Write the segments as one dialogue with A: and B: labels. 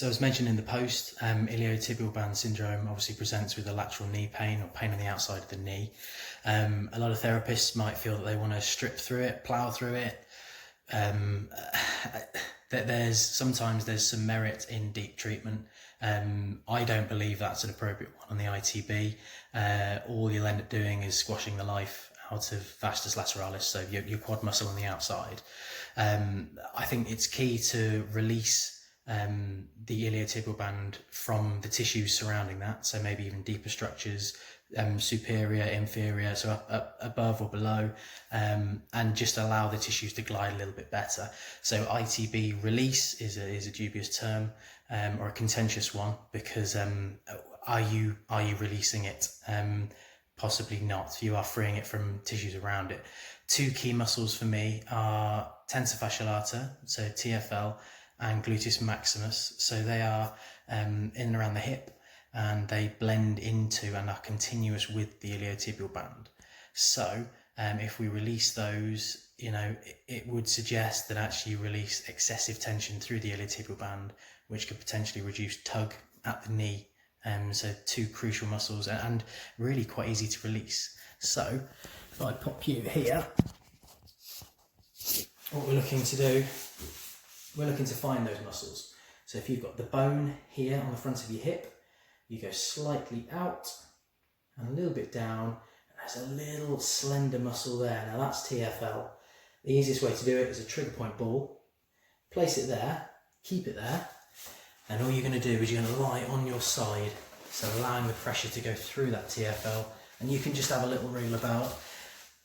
A: So as mentioned in the post, iliotibial band syndrome obviously presents with a lateral knee pain or pain on the outside of the knee. A lot of therapists might feel that they want to strip through it, plough through it. Sometimes there's some merit in deep treatment. I don't believe that's an appropriate one on the ITB. All you'll end up doing is squashing the life out of vastus lateralis, so your quad muscle on the outside. I think it's key to release the iliotibial band from the tissues surrounding that, so maybe even deeper structures, superior, inferior, so up above or below, and just allow the tissues to glide a little bit better. So ITB release is a dubious term, or a contentious one, because are you releasing it? Possibly not. You are freeing it from tissues around it. Two key muscles for me are tensor fasciae lata, so TFL, and gluteus maximus. So they are in and around the hip, and they blend into and are continuous with the iliotibial band. So if we release those, it would suggest that actually you release excessive tension through the iliotibial band, which could potentially reduce tug at the knee. So two crucial muscles, and really quite easy to release. So if I pop you here, what we're looking to do, we're looking to find those muscles. So if you've got the bone here on the front of your hip, you go slightly out and a little bit down, and there's a little slender muscle there. Now that's TFL. The easiest way to do it is a trigger point ball. Place it there, keep it there, and all you're going to do is you're going to lie on your side, so allowing the pressure to go through that TFL, and you can just have a little wriggle about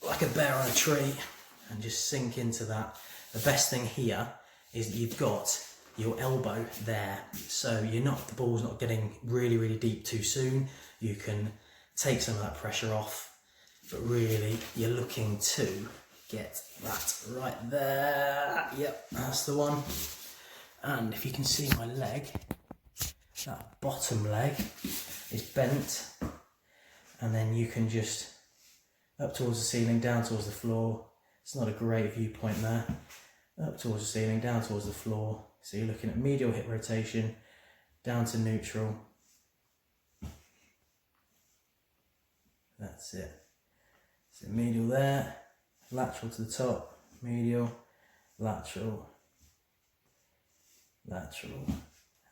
A: like a bear on a tree and just sink into that. The best thing here is that you've got your elbow there, so the ball's not getting really, really deep too soon. You can take some of that pressure off, but really you're looking to get that right there. Yep, that's the one. And if you can see my leg, that bottom leg is bent, and then you can just up towards the ceiling, down towards the floor. It's not a great viewpoint there. Up towards the ceiling, down towards the floor. So you're looking at medial hip rotation, down to neutral. That's it. So medial there, lateral to the top, medial, lateral, lateral.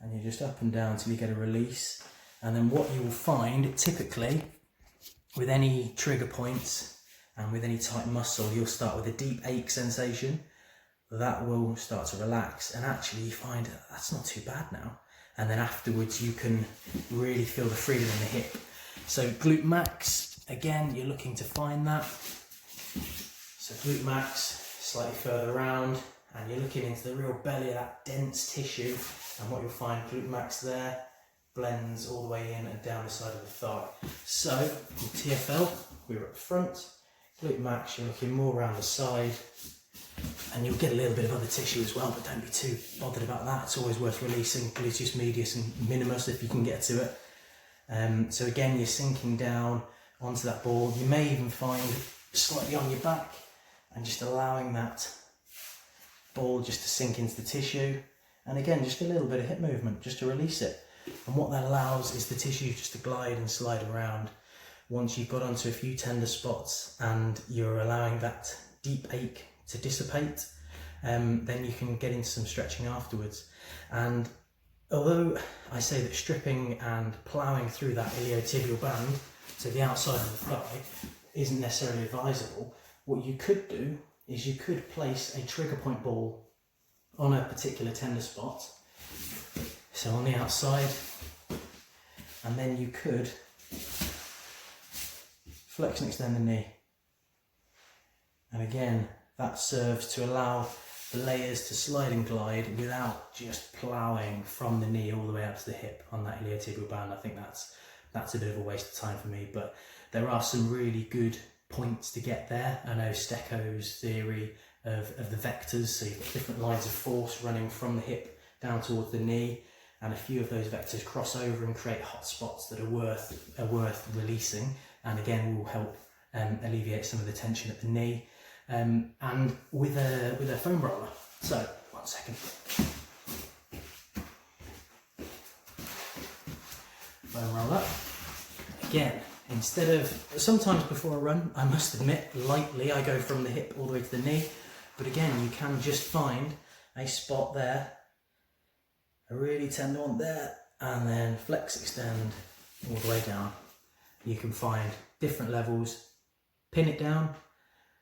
A: And you're just up and down till you get a release. And then what you will find, typically, with any trigger points and with any tight muscle, you'll start with a deep ache sensation. That will start to relax, and actually you find that's not too bad now. And then afterwards you can really feel the freedom in the hip. So glute max, again, you're looking to find that. So glute max, slightly further around, and you're looking into the real belly of that dense tissue. And what you'll find, glute max there, blends all the way in and down the side of the thigh. So TFL, we're up front. Glute max, you're looking more around the side. And you'll get a little bit of other tissue as well, but don't be too bothered about that. It's always worth releasing gluteus medius and minimus if you can get to it. So again, you're sinking down onto that ball. You may even find slightly on your back and just allowing that ball just to sink into the tissue. And again, just a little bit of hip movement just to release it. And what that allows is the tissue just to glide and slide around. Once you've got onto a few tender spots and you're allowing that deep ache to dissipate, then you can get into some stretching afterwards. And although I say that stripping and ploughing through that iliotibial band to the outside of the thigh isn't necessarily advisable, what you could do is you could place a trigger point ball on a particular tender spot, so on the outside, and then you could flex and extend the knee. And again, that serves to allow the layers to slide and glide without just ploughing from the knee all the way up to the hip on that iliotibial band. I think that's a bit of a waste of time for me, but there are some really good points to get there. I know Stecco's theory of the vectors, so you've got different lines of force running from the hip down towards the knee, and a few of those vectors cross over and create hot spots that are worth releasing, and again will help alleviate some of the tension at the knee. And with a foam roller. So, one second. bone roll up. Again, instead of, sometimes before a run, I must admit, lightly, I go from the hip all the way to the knee. But again, you can just find a spot there, a really tender one there, and then flex, extend all the way down. You can find different levels, pin it down,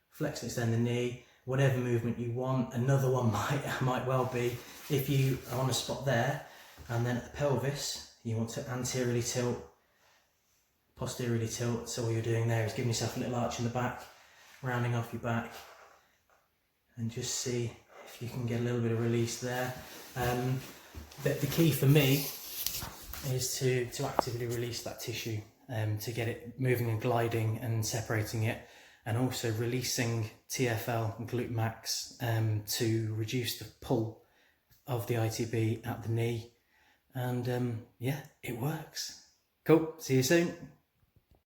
A: flex, extend the knee, whatever movement you want. Another one might well be, if you are on a spot there, and then at the pelvis, you want to anteriorly tilt, posteriorly tilt. So what you're doing there is giving yourself a little arch in the back, rounding off your back, and just see if you can get a little bit of release there. The key for me is to actively release that tissue, to get it moving and gliding and separating it, and also releasing TFL and glute max to reduce the pull of the ITB at the knee. And yeah, it works. Cool, see you soon.